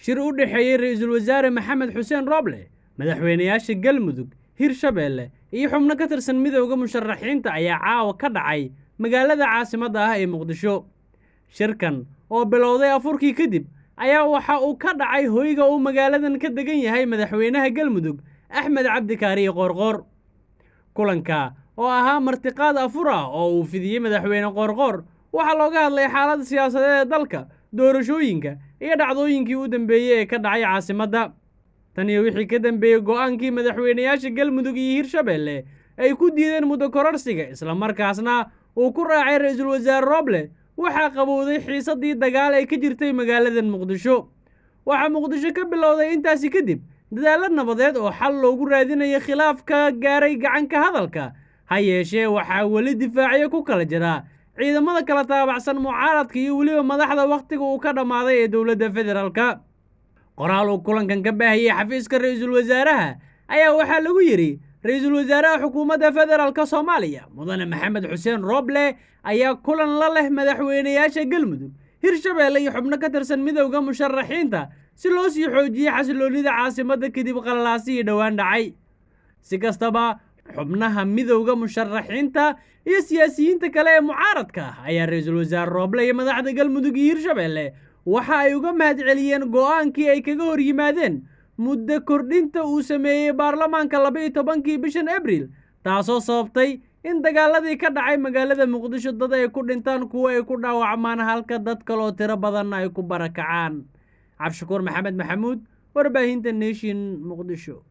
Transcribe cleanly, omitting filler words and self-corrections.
shir u dhexeeyay ra'iisul wasaare Maxamed Xuseen Roble, madaxweynayaasha Galmudug, Hirshabelle iyo xubno ka tirsan midowga musharaxiinta ayaa caawa ka dhacay magaalada caasimadda ah ee Muqdisho. Shirkan oo bilowday afurkii kadib ayaa waxa uu ka dhacay hoyga uu magaaladan ka degan yahay madaxweynaha Galmudug Axmed Cabdi Kaariye Qoorqoor. Kulanka oo ahaa martiqaad afur ah oo uu fidiyey madaxweyne Qoorqoor waxaa looga hadlay xaaladda siyaasadeed ee dalka, doorashooyinka iyo dhacdooyinkii u dambeeyay ee ka dhacay caasimadda. Tan iyo wixii ka dambeeyay go'aankii madaxweynayaasha Galmudug iyo Hirshabelle ay ku diideen muddo kororsiga isla markaasna uu ku raacay ra'iisul wasaare Roble, waxaa qabowday xiisadii dagaal ee ka jirtay magaalada Muqdisho. Waxaa Muqdisho ka bilowday intaasi kadib dadaalo nabadeed oo xal loogu raadinayo khilaafka gaaray gacanka hadalka. Ha yeeshee waxaa weli difaacyo ku kala jira ciidamada kala taabacsan mucaaradka iyo weliba madaxda wakhtiga uu ka dhammaaday ee dowladda federaalka. Qoraal uu kulankan ka baahiyey xafiiska ra'iisul wasaaraha ayaa waxaa lagu yidhi ra'iisul wasaaraha xukuumadda federaalka Soomaaliya mudane Maxamed Xuseen Roble ayaa kulan la leh madaxweynayaasha Galmudug, Hirshabelle iyo xubno ka tirsan midowga musharaxiinta si loo sii xoojiyo xasiloonida caasimadda kadib qalalaasihii dhowaan dhacay. Si kastaba, xubnaha midowga musharaxiinta iyo siyaasiyiinta kale ee mucaaradka ah ayaa ra'iisul wasaare Roble iyo madaxda Galmudug iyo Hirshabelle waxa ay uga mahadceliyeen go'aankii ay kaga hor yimaadeen muddo kordhinta uu sameeyey baarlamaanka 12 bishan Abriil, taasoo sababtay in dagaaladii ka dhacay magaalada Muqdisho dad ay ku dhintaan, kuwa ay ku dhaawacmaan, halka dad kale oo tiro badan ay ku barakacaan. Cabdishakuur Maxamed Maxamuud, warbaahinta Nation, Muqdisho.